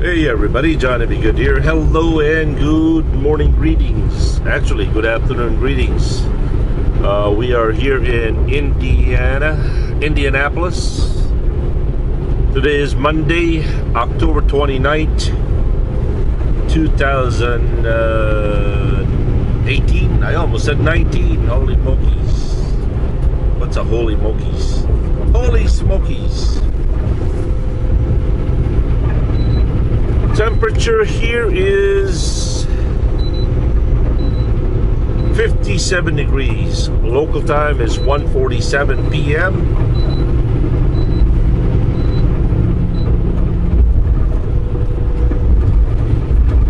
Hey everybody, Johnny B. Good here. Hello and good morning greetings. Actually, good afternoon greetings. We are here in Indianapolis. Today is Monday, October 29th, 2018. I almost said 19. Holy mokies. What's a holy mokies? Holy smokies. Temperature here is 57 degrees. Local time is 1:47 p.m.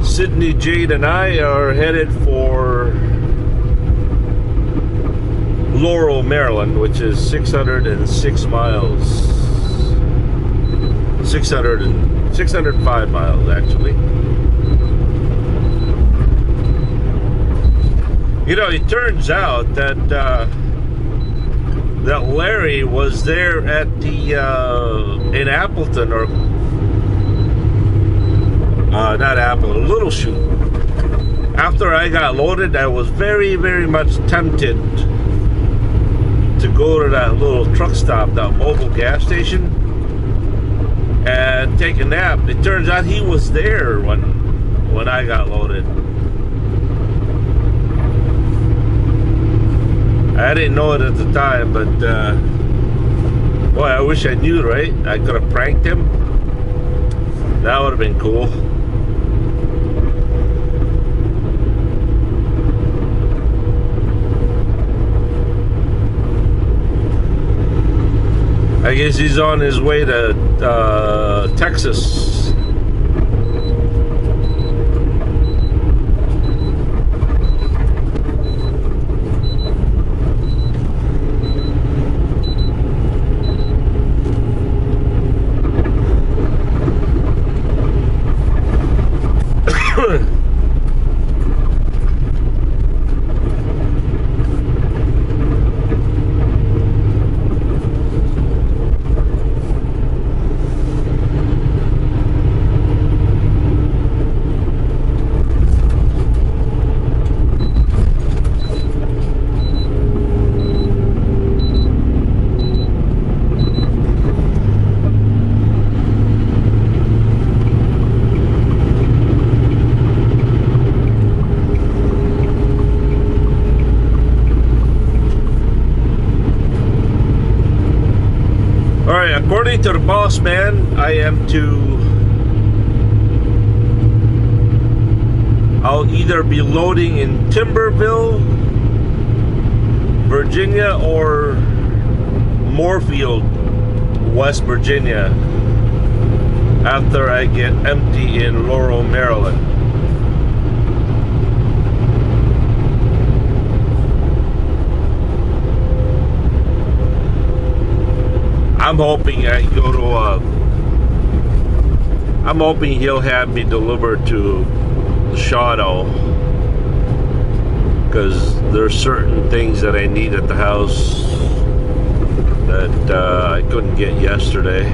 Sydney, Jade, and I are headed for Laurel, Maryland, which is 606 miles. 605 miles, actually. You know, it turns out that that Larry was there at the in Appleton, or not Appleton, Little Chute. After I got loaded, I was very, very much tempted to go to that little truck stop, that mobile gas station, and take a nap. It turns out he was there when I got loaded. I didn't know it at the time, but boy, I wish I knew, right? I could have pranked him. That would have been cool. I guess he's on his way to Texas. According to the boss man, I'll either be loading in Timberville, Virginia, or Moorfield, West Virginia, after I get empty in Laurel, Maryland. I'm hoping I'm hoping he'll have me delivered to Shawano, because there's certain things that I need at the house that I couldn't get yesterday.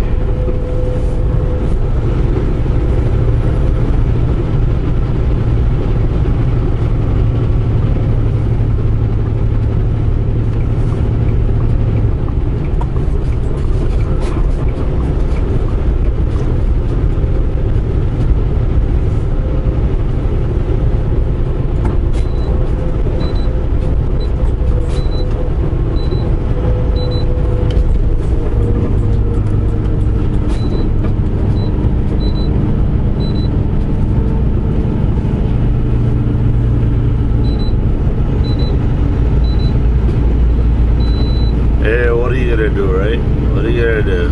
What are you gonna do, right? What are you gonna do?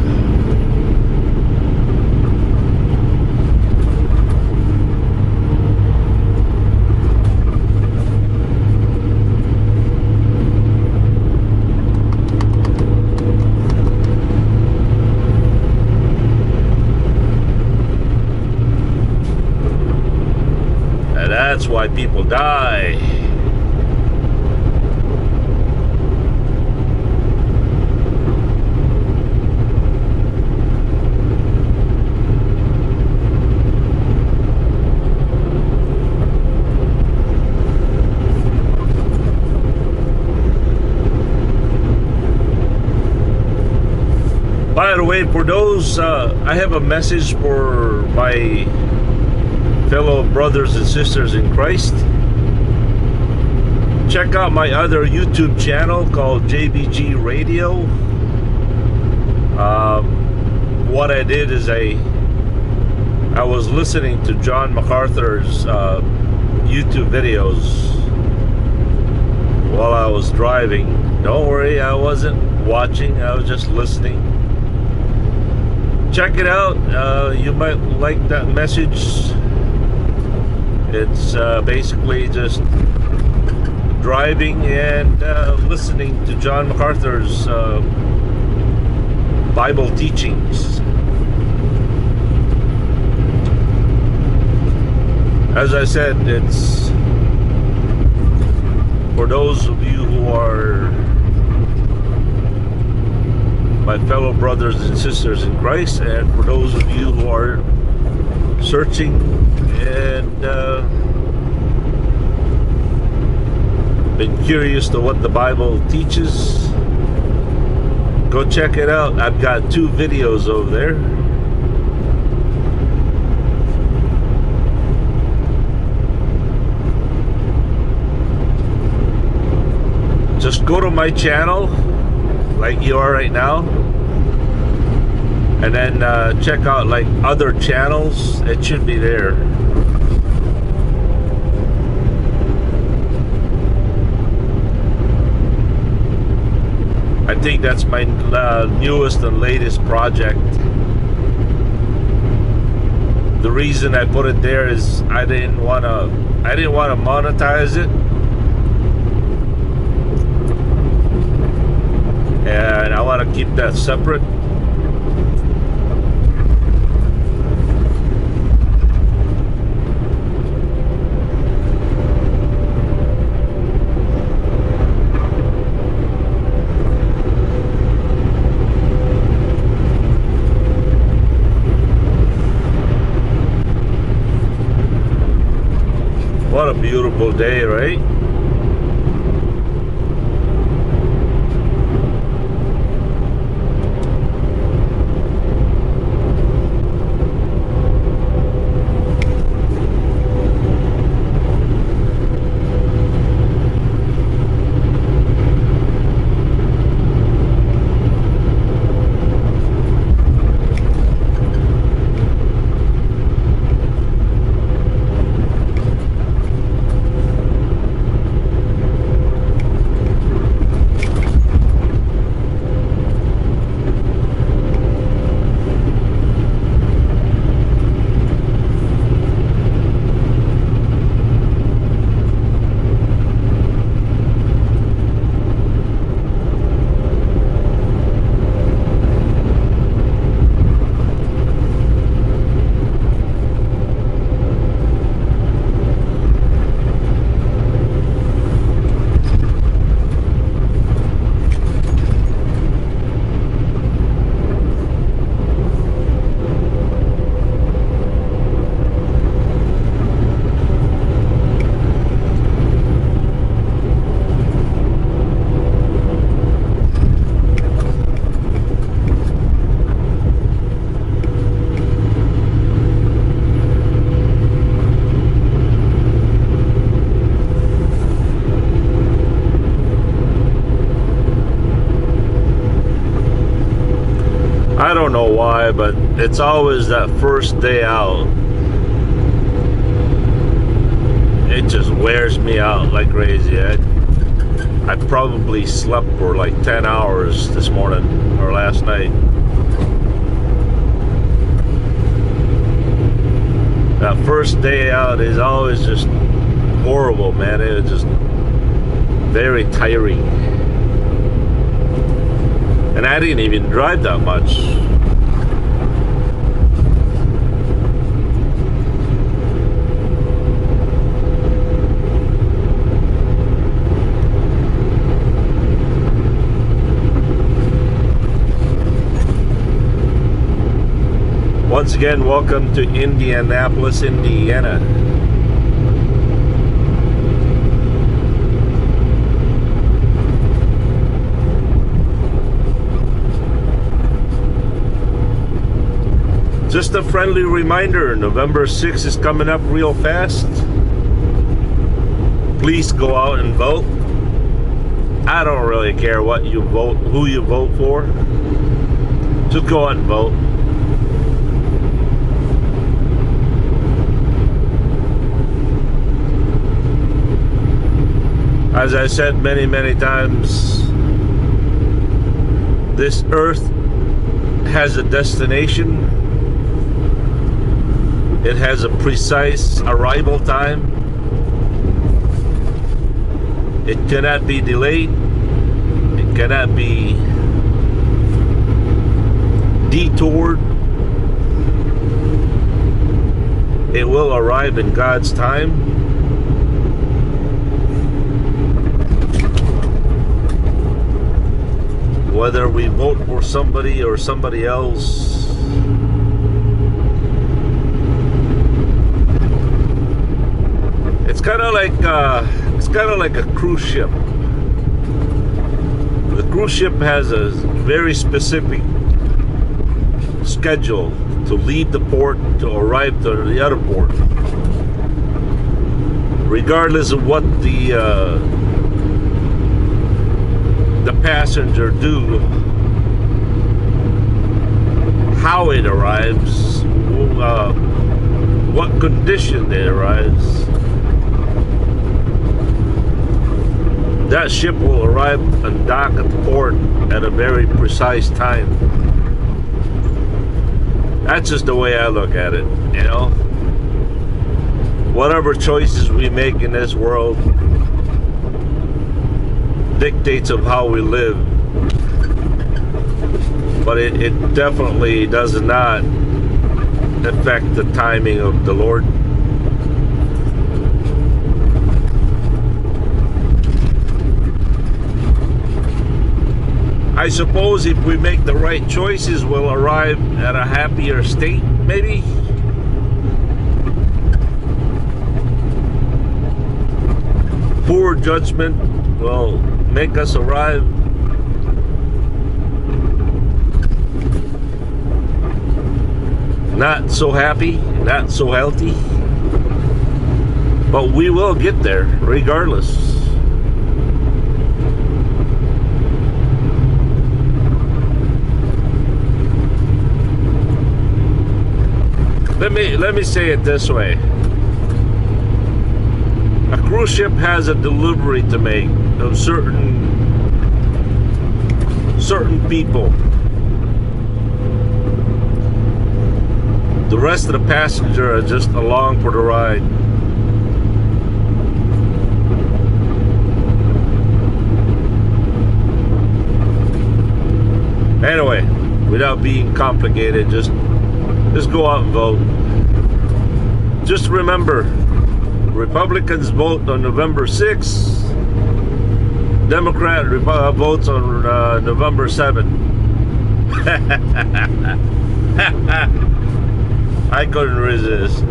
And that's why people die. way, for those, I have a message for my fellow brothers and sisters in Christ. Check out my other YouTube channel called JBG Radio. What I did is I was listening to John MacArthur's YouTube videos while I was driving. Don't worry, I wasn't watching, I was just listening. Check it out. You might like that message. It's basically just driving and listening to John MacArthur's Bible teachings. As I said, it's for those of you who are my fellow brothers and sisters in Christ, and for those of you who are searching and been curious to what the Bible teaches, go check it out. I've got 2 videos over there. Just go to my channel like you are right now, and then check out like other channels. It should be there. I think that's my newest and latest project. The reason I put it there is I didn't want to monetize it. And I want to keep that separate. What a beautiful day, right? I don't know why, but it's always that first day out. It just wears me out like crazy. I probably slept for like 10 hours this morning or last night. That first day out is always just horrible, man. It is just very tiring. And I didn't even drive that much. Once again, welcome to Indianapolis, Indiana. Just a friendly reminder, November 6th is coming up real fast. Please go out and vote. I don't really care what you vote, who you vote for. Just go out and vote. As I said many, many times, this earth has a destination. It has a precise arrival time. It cannot be delayed. It cannot be detoured. It will arrive in God's time. Whether we vote for somebody or somebody else, it's kind of like a cruise ship. The cruise ship has a very specific schedule to leave the port to arrive to the other port, regardless of what the passenger do, how it arrives, what condition it arrives. That ship will arrive and dock at the port at a very precise time. That's just the way I look at it, you know. Whatever choices we make in this world dictates of how we live, but it definitely does not affect the timing of the Lord. I suppose if we make the right choices, we'll arrive at a happier state, maybe. Poor judgment will make us arrive not so happy, not so healthy, but we will get there regardless. Let me say it this way. A cruise ship has a delivery to make of certain people. The rest of the passengers are just along for the ride. Anyway, without being complicated, just go out and vote. Just remember, Republicans vote on November 6th. Democrat votes on November 7th. I couldn't resist.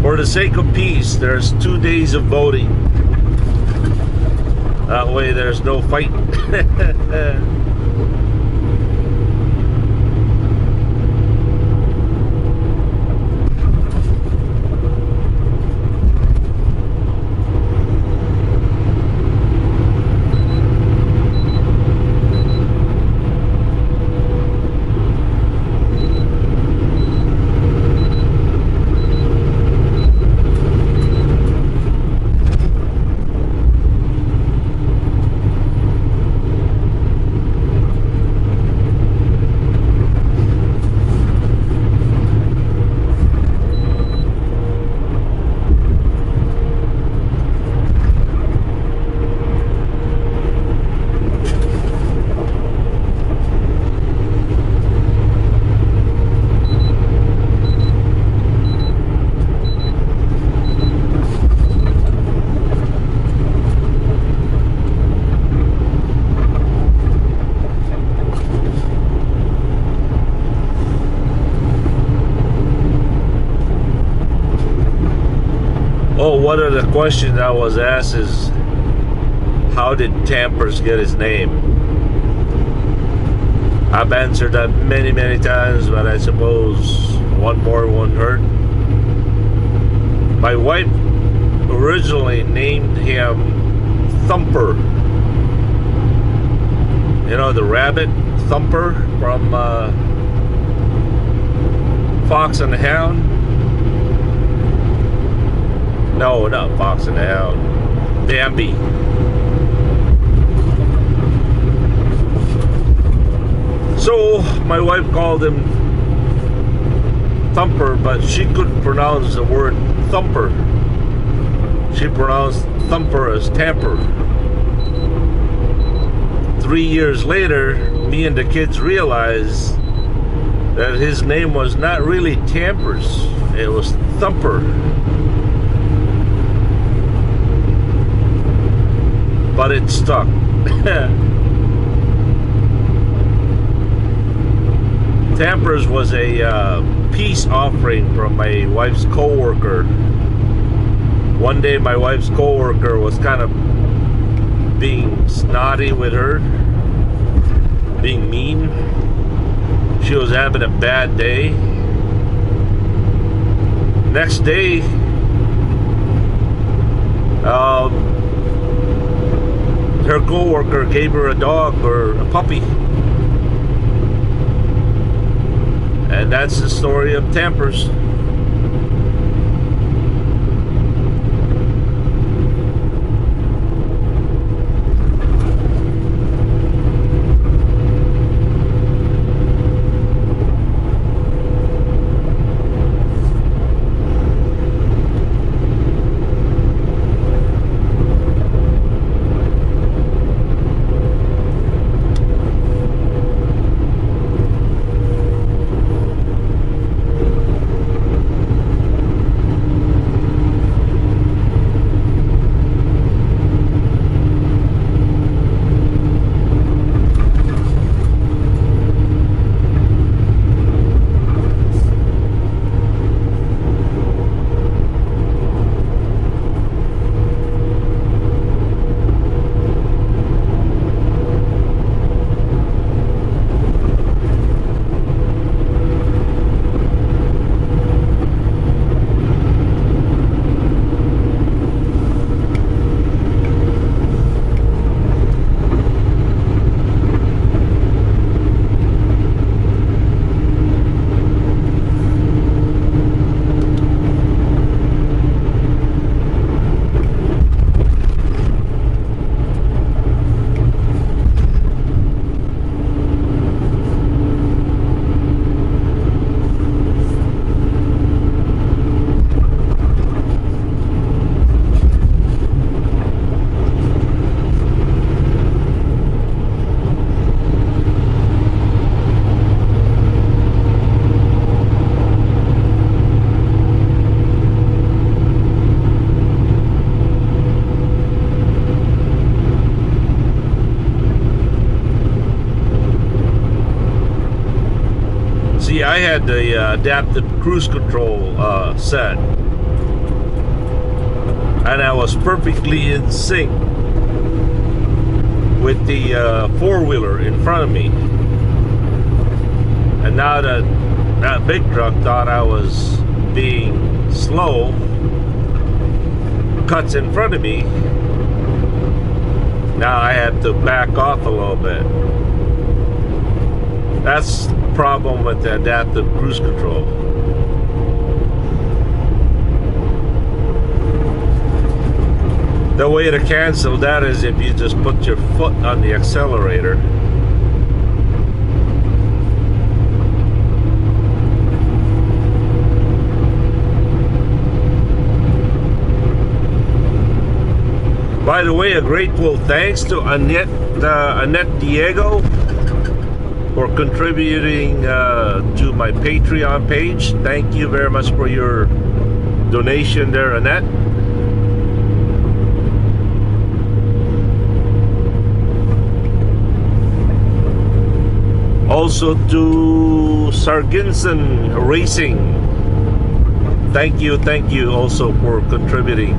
For the sake of peace, there's 2 days of voting. That way there's no fight. Oh, one of the questions I was asked is, how did Tampers get his name? I've answered that many, many times, but I suppose one more, one hurt. My wife originally named him Thumper. You know, the rabbit Thumper from Fox and the Hound? No, not Fox and the Hound. Bambi. So my wife called him Thumper, but she couldn't pronounce the word thumper. She pronounced thumper as tamper. 3 years later, me and the kids realized that his name was not really Tampers, it was Thumper. But it stuck. Tampers was a peace offering from my wife's co-worker. One day my wife's co-worker was kind of being snotty with her, being mean. She was having a bad day. Next day, her co-worker gave her a dog or a puppy. And that's the story of Tampers. See, I had the adaptive cruise control set, and I was perfectly in sync with the four-wheeler in front of me. And now that big truck thought I was being slow, cuts in front of me. Now I have to back off a little bit. That's the problem with the adaptive cruise control. The way to cancel that is if you just put your foot on the accelerator. By the way, a grateful thanks to Annette Diego for contributing to my Patreon page. Thank you very much for your donation there, Annette. Also to Sarginson Racing. Thank you also for contributing.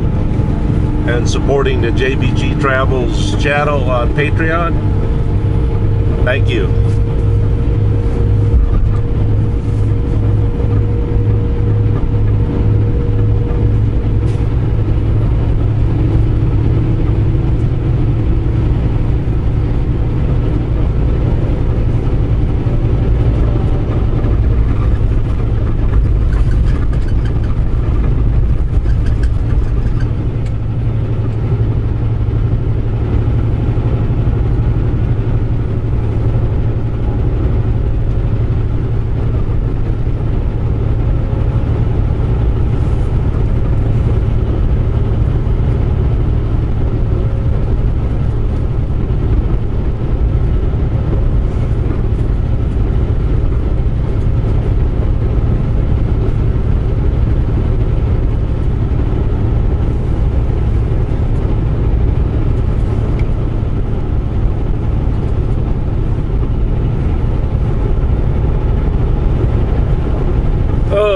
and supporting the JBG Travels channel on Patreon. Thank you.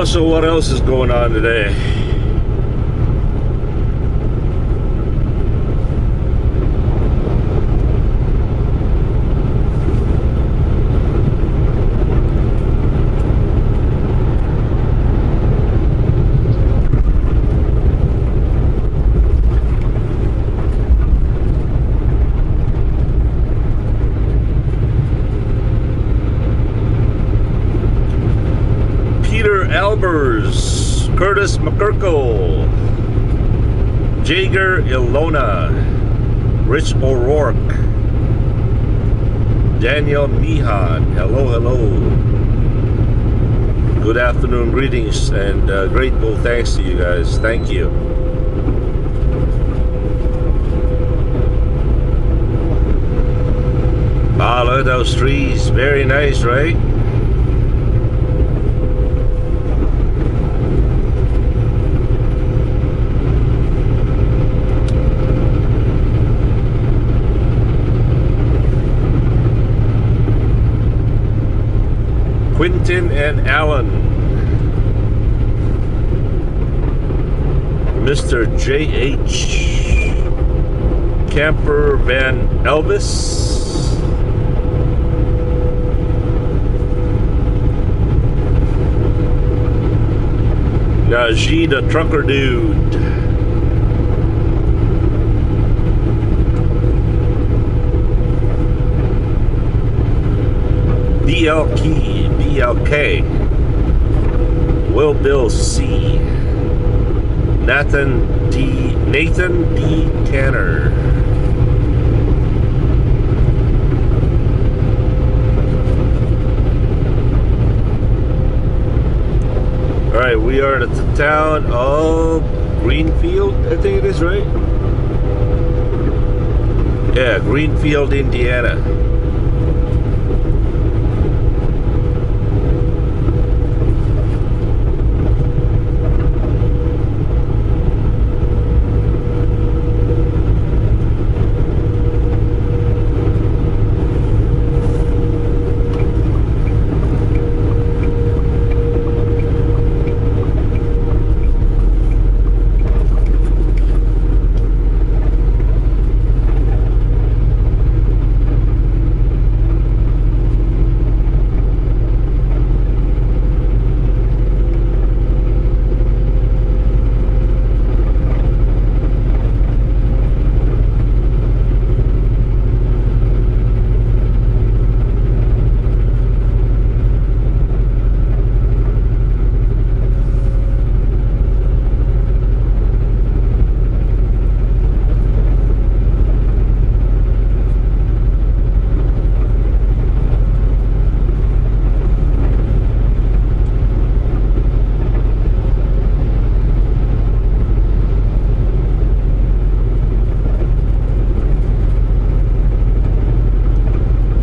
So what else is going on today? Albers, Curtis McCurkle, Jager Ilona, Rich O'Rourke, Daniel Meehan, hello, hello. Good afternoon, greetings, and grateful thanks to you guys. Thank you. Ah, look at those trees. Very nice, right? Quinton and Allen, Mr. J.H. Camper Van Elvis, Najee the Trucker Dude, BLK, Will Bill C, Nathan D. Tanner, all right, we are at the town of Greenfield, I think it is, right? Yeah, Greenfield, Indiana.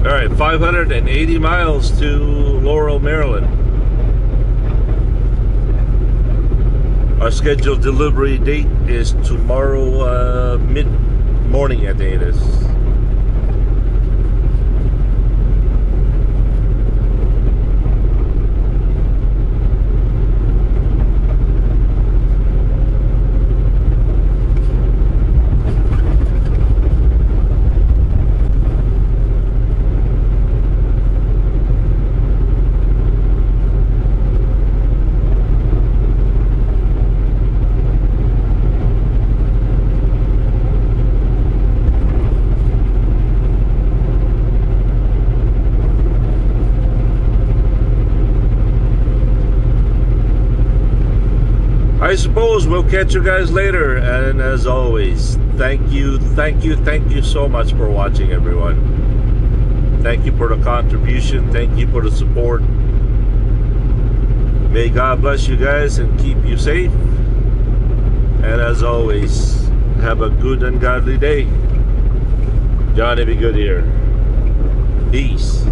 All right, 580 miles to Laurel, Maryland. Our scheduled delivery date is tomorrow mid-morning, I think it is. I suppose we'll catch you guys later. And as always, thank you so much for watching, everyone. Thank you for the contribution. Thank you for the support. May God bless you guys and keep you safe. And as always, have a good and godly day. Johnny Be Good here. Peace.